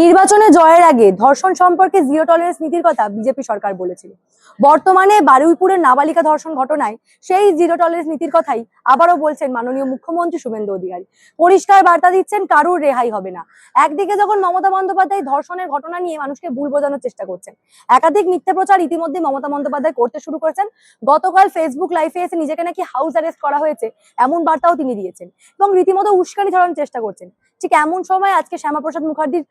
নির্বাচনে জয়ের আগে ধর্ষণ সম্পর্কে জিরো টলারেন্স নীতির কথা বিজেপি সরকার বলেছিল। বর্তমানে বারুইপুরের নাবালিকা ধর্ষণ ঘটনায় সেই জিরো টলারেন্স নীতির কথাই আবারও বলছেন মাননীয় মুখ্যমন্ত্রী শুভেন্দু অধিকারী। পরিষ্কার বার্তা দিচ্ছেন, কারুর রেহাই হবে না। একদিকে যখন মমতা বন্দ্যোপাধ্যায় ধর্ষণের ঘটনা নিয়ে মানুষকে ভুল বোঝানোর চেষ্টা করছেন, একাধিক মিথ্যে প্রচার ইতিমধ্যে মমতা বন্দ্যোপাধ্যায় করতে শুরু করেছেন। গতকাল ফেসবুক লাইভে এসে নিজেকে নাকি হাউস অ্যারেস্ট করা হয়েছে এমন বার্তাও তিনি দিয়েছেন এবং রীতিমতো উস্কানি ছড়ানোর চেষ্টা করছেন। ঠিক এমন সময় আজকে শ্যামাপ্রসাদ মুখার্জির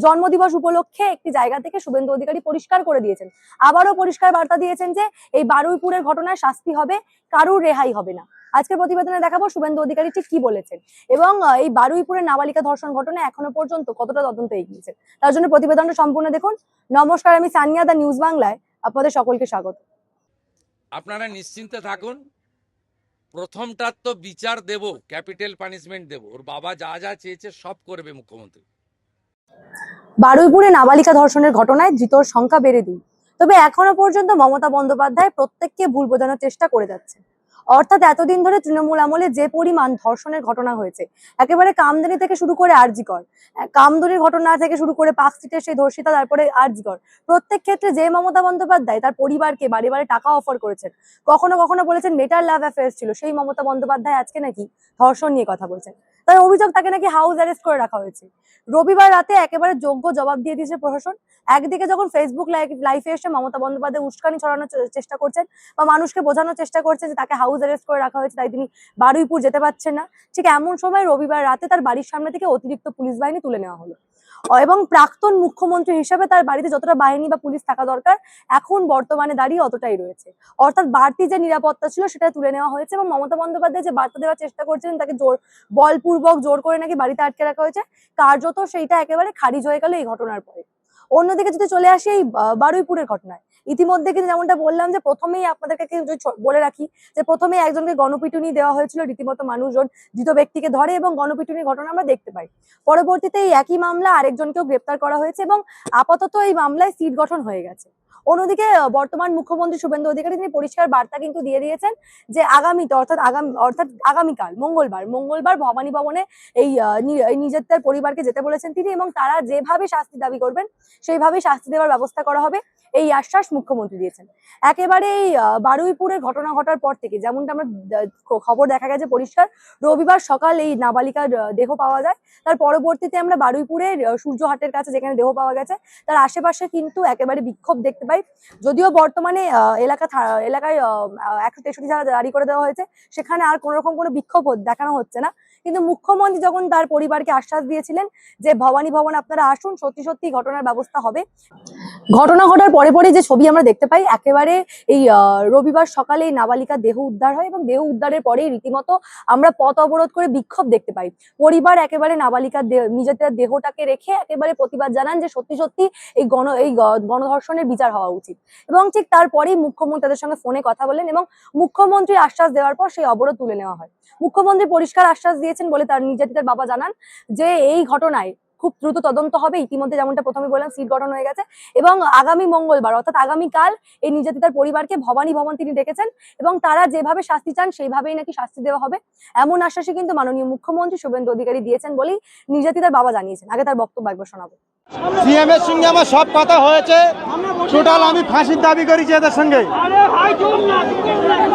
জন্মদিবস উপলক্ষে একটি জায়গা থেকে শুভেন্দু অধিকারী পরিষ্কার করে দিয়েছেন, আবারও পরিষ্কার বার্তা দিয়েছেন যে এই বারুইপুরের ঘটনায় শাস্তি হবে, কারুর রেহাই হবে না। আজকের প্রতিবেদনে দেখাবো শুভেন্দু অধিকারী ঠিক কি বলেছেন এবং এই বারুইপুরের নাবালিকা ধর্ষণ ঘটনায় এখনো পর্যন্ত কতটা তদন্ত এগিয়েছে তার জন্য প্রতিবেদনটা সম্পূর্ণ দেখুন। নমস্কার, আমি সানিয়া, দা নিউজ বাংলায় আপনাদের সকলকে স্বাগত। আপনারা নিশ্চিন্তে থাকুন, প্রথমটার তো বিচার দেব, ক্যাপিটাল পানিশমেন্ট দেব। ওর বাবা যা যা চেয়েছে সব করবে মুখ্যমন্ত্রী। বারুইপুরে নাবালিকা ধর্ষণের ঘটনায় ধৃতর সংখ্যা বেড়ে 2, তবে এখনো পর্যন্ত মমতা বন্দ্যোপাধ্যায় প্রত্যেককে ভুল বোঝানোর চেষ্টা করে যাচ্ছে। অর্থাৎ এতদিন ধরে তৃণমূল আমলে যে পরিমাণ ধর্ষণের ঘটনা হয়েছে, একেবারে কামদুনি থেকে শুরু করে আরজিকর, কামদুনির ঘটনা থেকে শুরু করে পার্কস্ট্রিটের সেই ধর্ষিতা, তারপরে আরজিকর, প্রত্যেক ক্ষেত্রে যে মমতা বন্দ্যোপাধ্যায় তার পরিবারকে বারে বারে টাকা অফার করেছেন, কখনো কখনো বলেছেন মেটার লাভ অ্যাফেয়ার্স ছিল, সেই মমতা বন্দ্যোপাধ্যায় আজকে নাকি ধর্ষণ নিয়ে কথা বলছেন। তার অভিযোগ, তাকে নাকি হাউস অ্যারেস্ট করে রাখা হয়েছে। রবিবার রাতে একেবারে যোগ্য জবাব দিয়ে দিয়েছে প্রশাসন। একদিকে যখন ফেসবুক লাইভে এসে মমতা বন্দ্যোপাধ্যায় উস্কানি ছড়ানোর চেষ্টা করছেন বা মানুষকে বোঝানোর চেষ্টা করছে যে তাকে হাউস অ্যারেস্ট করে রাখা হয়েছে, তাই তিনি বারুইপুর যেতে পারছেন না, ঠিক এমন সময় রবিবার রাতে তার বাড়ির সামনে থেকে অতিরিক্ত পুলিশ বাহিনী তুলে নেওয়া হলো এবং প্রাক্তন মুখ্যমন্ত্রী হিসেবে তার বাড়িতে যতটা বাহিনী বা পুলিশ থাকা দরকার এখন বর্তমানে দাঁড়িয়ে অতটাই রয়েছে। অর্থাৎ বাড়তি যে নিরাপত্তা ছিল সেটা তুলে নেওয়া হয়েছে এবং মমতা বন্দ্যোপাধ্যায় যে বার্তা দেওয়ার চেষ্টা করছিলেন তাকে বলপূর্বক জোর করে নাকি বাড়িতে আটকে রাখা হয়েছে, কার্যত সেইটা একেবারে খারিজ হয়ে গেল এই ঘটনার পরে। অন্যদিকে যদি চলে আসি এই বারুইপুরের ঘটনায়, ইতিমধ্যে কিন্তু যেমনটা বললাম যে প্রথমেই আপনাদেরকে বলে রাখি যে প্রথমেই একজনকে গণপিটুনি দেওয়া হয়েছিল, রীতিমতো মানুষজন ধৃত ব্যক্তিকে ধরে এবং গণপিটুনির ঘটনা আমরা দেখতে পাই। পরবর্তীতে এই একই মামলা আরেকজনকেও গ্রেপ্তার করা হয়েছে এবং আপাতত এই মামলায় সিট গঠন হয়ে গেছে। অন্যদিকে বর্তমান মুখ্যমন্ত্রী শুভেন্দু অধিকারী তিনি পরিষ্কার বার্তা কিন্তু দিয়ে দিয়েছেন যে আগামীতে অর্থাৎ আগামীকাল মঙ্গলবার ভবানী ভবনে এই নিজেদের পরিবারকে যেতে বলেছেন তিনি এবং তারা যেভাবে শাস্তি দাবি করবেন সেইভাবেই শাস্তি দেওয়ার ব্যবস্থা করা হবে, এই আশ্বাস মুখ্যমন্ত্রী দিয়েছেন। একেবারে এই বারুইপুরের ঘটনা ঘটার পর থেকে যেমনটা আমরা খবর দেখা গেছে পরিষ্কার, রবিবার সকাল এই নাবালিকার দেহ পাওয়া যায়। তার পরবর্তীতে আমরা বারুইপুরের সূর্যহাটের কাছে যেখানে দেহ পাওয়া গেছে তার আশেপাশে কিন্তু একেবারে বিক্ষোভ দেখতে পাই। যদিও বর্তমানে এলাকায় 163 ধারা জারি করে দেওয়া হয়েছে, সেখানে আর কোন রকম কোনো বিক্ষোভ দেখানো হচ্ছে না, কিন্তু মুখ্যমন্ত্রী যখন তার পরিবারকে আশ্বাস দিয়েছিলেন যে ভবানী ভবন আপনারা আসুন, সত্যি সত্যি ঘটনার ব্যবস্থা হবে। ঘটনা ঘটার পরে পরে যে ছবি আমরা দেখতে পাই, একেবারে এই রবিবার সকালে এই নাবালিকার দেহ উদ্ধার হয় এবং দেহ উদ্ধারের পরেই রীতিমতো আমরা পথ অবরোধ করে বিক্ষোভ দেখতে পাই। পরিবার একেবারে নাবালিকার নিজেদের দেহটাকে রেখে একেবারে প্রতিবাদ জানান যে সত্যি সত্যি এই গণধর্ষণের বিচার হওয়া উচিত এবং ঠিক তারপরেই মুখ্যমন্ত্রী তাদের সঙ্গে ফোনে কথা বলেন এবং মুখ্যমন্ত্রী আশ্বাস দেওয়ার পর সেই অবরোধ তুলে নেওয়া হয়। মুখ্যমন্ত্রী পরিষ্কার আশ্বাস দিয়েছেন বলে তার নির্যাতিতার বাবা জানান যে এই ঘটনায় খুব দ্রুত তদন্ত হবে। ইতিমধ্যে যেমনটা প্রথমে বললাম সিট গঠন হয়ে গেছে এবং আগামী মঙ্গলবার অর্থাৎ আগামীকাল এই নির্যাতিতার পরিবারকে ভবানী ভবন তিনি ডেকেছেন এবং তারা যেভাবে শাস্তি চান সেইভাবেই নাকি শাস্তি দেওয়া হবে, এমন আশ্বাসে কিন্তু মাননীয় মুখ্যমন্ত্রী শুভেন্দু অধিকারী দিয়েছেন বলেই নির্যাতিতার বাবা জানিয়েছেন। আগে তার বক্তব্য একবার শোনাবো। সিএম এর সঙ্গে আমার সব কথা হয়েছে, টোটাল আমি ফাঁসির দাবি করেছি এদের সঙ্গে।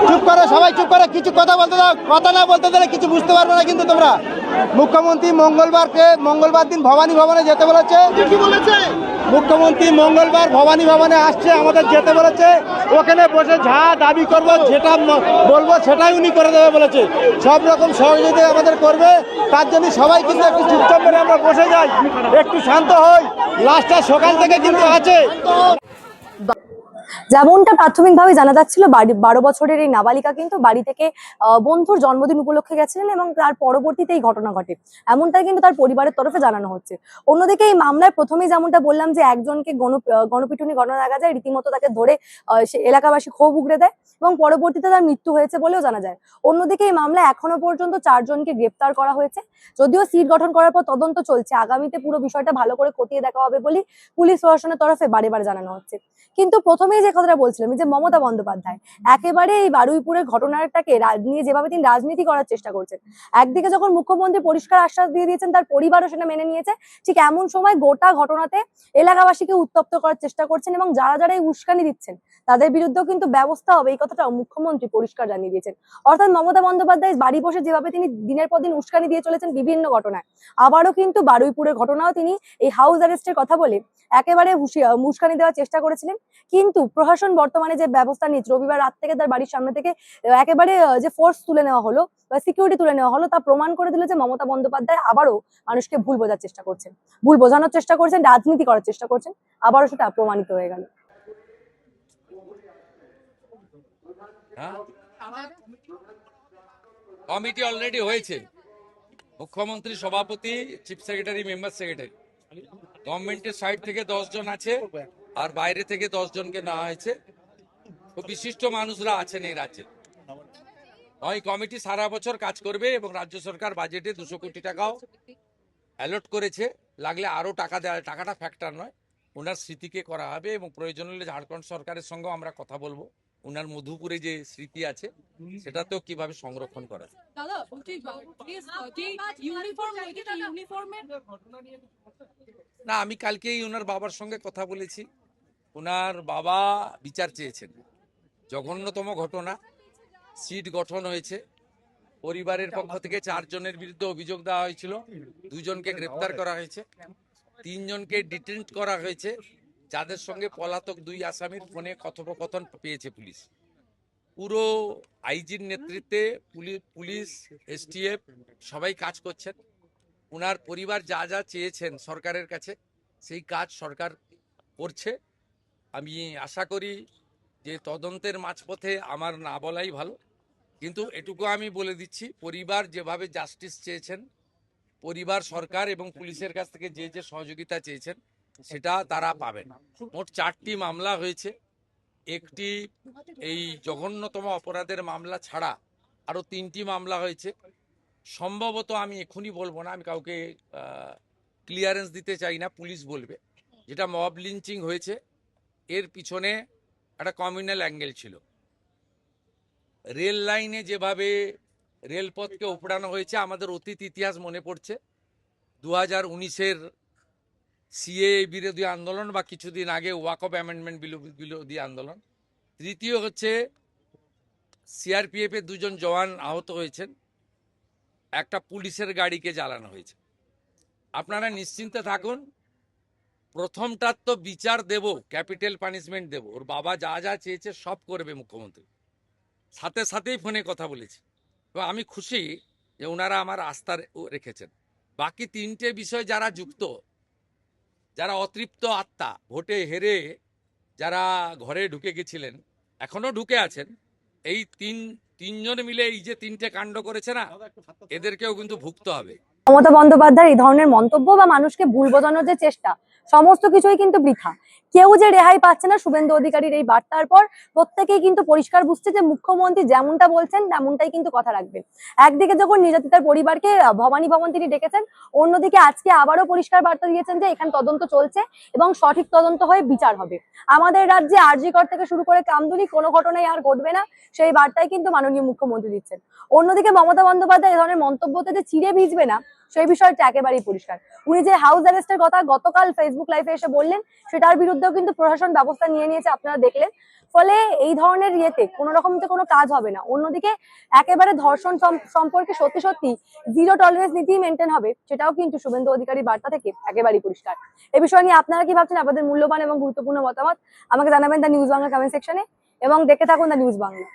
চুপ করে, সবাই চুপ করে, কিছু কথা বলতে দাও, কথা না বলতে দিলে কিছু বুঝতে পারবে না কিন্তু তোমরা। মুখ্যমন্ত্রী মঙ্গলবার দিন ভবানী ভবনে যেতে বলেছে। মুখ্যমন্ত্রী মঙ্গলবার ভবানী ভবনে আসছে, আমাদের যেতে বলেছে। ওখানে বসে যা দাবি করবো, যেটা বলবো সেটাই উনি করে দেবে বলেছে। সব রকম সহযোগিতা আমাদের করবে, তার জন্য সবাই কিন্তু একটু চুপচাপ করে আমরা বসে যাই, একটু শান্ত হই। লাস্টটা সকাল থেকে কিন্তু আছে। যেমনটা প্রাথমিকভাবে জানা যাচ্ছিল, 12 বছরের এই নাবালিকা কিন্তু বাড়ি থেকে বন্ধুর জন্মদিন উপলক্ষে গেছিলেন এবং তার পরবর্তীতে এই ঘটনা ঘটে, এমনটাই কিন্তু তার পরিবারের তরফে জানানো হচ্ছে। অন্যদিকে এই মামলায় প্রথমেই যেমনটা বললাম যে একজনকে গণপিটুনি ঘটনা দেখা যায়, রীতিমতো তাকে ধরে এলাকাবাসী ক্ষোভ উগড়ে দেয় এবং পরবর্তীতে তার মৃত্যু হয়েছে বলেও জানা যায়। অন্যদিকে এই মামলায় এখনো পর্যন্ত 4 জনকে গ্রেপ্তার করা হয়েছে। যদিও সিট গঠন করার পর তদন্ত চলছে, আগামীতে পুরো বিষয়টা ভালো করে খতিয়ে দেখা হবে বলে পুলিশ প্রশাসনের তরফে বারে বারে জানানো হচ্ছে। কিন্তু প্রথমেই যে কথাটা বলছিলাম, যে মমতা বন্দ্যোপাধ্যায় একেবারে এই বারুইপুরের ঘটনাটাকে নিয়ে যেভাবে তিনি রাজনীতি করার চেষ্টা করছেন, একদিকে যখন মুখ্যমন্ত্রী পরিষ্কার আশ্বাস দিয়ে দিয়েছেন, তার পরিবারও সেটা মেনে নিয়েছে, ঠিক এমন সময় গোটা ঘটনাতে এলাকাবাসীকে উত্তপ্ত করার চেষ্টা করছেন এবং যারা যারা এই উস্কানি দিচ্ছেন তাদের বিরুদ্ধেও কিন্তু ব্যবস্থা হবে, এই কথাটাও মুখ্যমন্ত্রী পরিষ্কার জানিয়ে দিয়েছেন। অর্থাৎ মমতা বন্দ্যোপাধ্যায় বাড়ি বসে যেভাবে তিনি দিনের পর দিন উস্কানি দিয়ে চলেছেন বিভিন্ন ঘটনায়, আবারও কিন্তু বারুইপুরের ঘটনাও তিনি এই হাউস অ্যারেস্টের কথা বলে একেবারে উস্কানি দেওয়ার চেষ্টা করেছিলেন। কিন্তু প্রশাসন বর্তমানে যে ব্যবস্থা নিচ্ছে, রবিবার রাত থেকে তার বাড়ির সামনে থেকে একেবারে যে ফোর্স তুলে নেওয়া হলো বা সিকিউরিটি তুলে নেওয়া হলো, তা প্রমাণ করে দিল যে মমতা বন্দ্যোপাধ্যায় আবারও মানুষকে ভুল বোঝার চেষ্টা করছেন, ভুল বোঝানোর চেষ্টা করছেন, রাজনীতি করার চেষ্টা করছেন। আবারও সেটা প্রমাণিত হয়ে গেল। কমিটি অলরেডি হয়েছে, মুখ্যমন্ত্রী, সভাপতি, চিফ সেক্রেটারি, মেম্বার সেক্রেটারি, গভর্নমেন্টের সাইড থেকে 10 জন আছে আর বাইরে থেকে 10 জনকে নেওয়া হয়েছে। খুব বিশিষ্ট মানুষরা আছেন এই রাজ্যে। ওই কমিটি সারা বছর কাজ করবে এবং রাজ্য সরকার বাজেটে 200 কোটি টাকাও অ্যালট করেছে। লাগলে আরো টাকা দেওয়া, টাকাটা ফ্যাক্টর নয়, ওনার স্মৃতিকে করা হবে এবং প্রয়োজন হলে ঝাড়খণ্ড সরকারের সঙ্গেও আমরা কথা বলবো, ওনার মধুপুরে যে স্মৃতি আছে সেটাতেও কিভাবে সংরক্ষণ করা যায়। না, আমি কালকেই ওনার বাবার সঙ্গে কথা বলেছি। ওনার বাবা বিচার চেয়েছেন। জঘন্যতম ঘটনা, সিট গঠন হয়েছে, পরিবারের পক্ষ থেকে 4 জনের বিরুদ্ধে অভিযোগ দেওয়া হয়েছিল, 2 জনকে গ্রেপ্তার করা হয়েছে, 3 জনকে ডিটেন্ট করা হয়েছে, যাদের সঙ্গে পলাতক 2 আসামির ফোনে কথোপকথন পেয়েছে পুলিশ। পুরো আইজির নেতৃত্বে পুলিশ, এসটিএফ সবাই কাজ করছেন। ওনার পরিবার যা যা চেয়েছেন সরকারের কাছে সেই কাজ সরকার করছে। আমি আশা করি যে তদন্তের মাঝপথে আমার না বলাই ভালো, কিন্তু এটুকু আমি বলে দিচ্ছি, পরিবার যেভাবে জাস্টিস চেয়েছেন, পরিবার সরকার এবং পুলিশের কাছ থেকে যে যে সহযোগিতা চেয়েছেন সেটা তারা পাবেন। মোট 4টি মামলা হয়েছে। একটি এই জঘন্যতম অপরাধের মামলা ছাড়া আরো 3টি মামলা হয়েছে। সম্ভবত আমি এখনই বলবো না, আমি কাউকে ক্লিয়ারেন্স দিতে চাই না, পুলিশ বলবে। যেটা মব লিঞ্চিং হয়েছে, এর পিছনে একটা কমিউনাল অ্যাঙ্গেল ছিল। রেল লাইনে যেভাবে রেলপথকে উপড়ানো হয়েছে, আমাদের অতীত ইতিহাস মনে পড়ছে। 2019-এর সিএ বিরোধী আন্দোলন বা কিছুদিন আগে ওয়াকফ অ্যামেন্ডমেন্ট বিরোধী আন্দোলন। তৃতীয় হচ্ছে সিআরপিএফ এর 2 জন জওয়ান আহত হয়েছেন, একটা পুলিশের গাড়িকে জ্বালানো হয়েছে। আপনারা নিশ্চিন্তে থাকুন, প্রথমটার তো বিচার দেব, ক্যাপিটাল পানিশমেন্ট দেব, ওর বাবা যা যা চেয়েছে সব করবে মুখ্যমন্ত্রী। সাথে সাথেই ফোনে কথা বলেছি এবং আমি খুশি যে ওনারা আমার আস্থা রেখেছেন। বাকি 3টে বিষয় যারা যুক্ত, যারা অতৃপ্ত আত্মা, ভোটে হেরে যারা ঘরে ঢুকে গেছিলেন, এখনো ঢুকে আছেন, এই তিনজন মিলে এই যে 3টে কাণ্ড করেছে না, এদেরকেও কিন্তু ভুগতে হবে। মমতা বন্দ্যোপাধ্যায় এই ধরনের মন্তব্য বা মানুষকে ভুল বোঝানোর যে চেষ্টা, সমস্ত কিছুই কিন্তু বৃথা। কেউ যে রেহাই পাচ্ছে না শুভেন্দু অধিকারীর এই বার্তার পর। প্রত্যেকেই কিন্তু পরিষ্কার বুঝছে যে মুখ্যমন্ত্রী যেমনটা বলছেন তেমনটাই কিন্তু কথা রাখবেন। একদিকে যখন নির্যাতিতার পরিবারকে ভবানী ভবন তিনি ডেকেছেন, অন্যদিকে আজকে আবারও পরিষ্কার বার্তা দিয়েছেন যে এখানে তদন্ত চলছে এবং সঠিক তদন্ত হয়ে বিচার হবে। আমাদের রাজ্যে আরজি কর থেকে শুরু করে কামদুনি কোনো ঘটনাই আর ঘটবে না, সেই বার্তাই কিন্তু মাননীয় মুখ্যমন্ত্রী দিচ্ছেন। অন্যদিকে মমতা বন্দ্যোপাধ্যায় এই ধরনের মন্তব্যতে যে চিড়ে ভিজবে না, সেই বিষয়টা একেবারেই পরিষ্কার। উনি যে হাউস অ্যারেস্টের কথা গতকাল ফেসবুক লাইভে এসে বললেন, সেটার বিরুদ্ধেও কিন্তু প্রশাসন ব্যবস্থা নিয়ে নিয়েছে, আপনারা দেখলেন। ফলে এই ধরনের ইয়েতে কোনো রকম কোনো কাজ হবে না। অন্যদিকে একেবারে ধর্ষণ সম্পর্কে সত্যি সত্যি 0 টলারেন্স নীতি মেনটেন হবে, সেটাও কিন্তু শুভেন্দু অধিকারীর বার্তা থেকে একেবারেই পরিষ্কার। এই বিষয় নিয়ে আপনারা কি ভাবছেন? আপনাদের মূল্যবান এবং গুরুত্বপূর্ণ মতামত আমাকে জানাবেন দ্য নিউজ বাংলা কমেন্ট সেকশনে এবং দেখে থাকুন দ্য নিউজ বাংলা।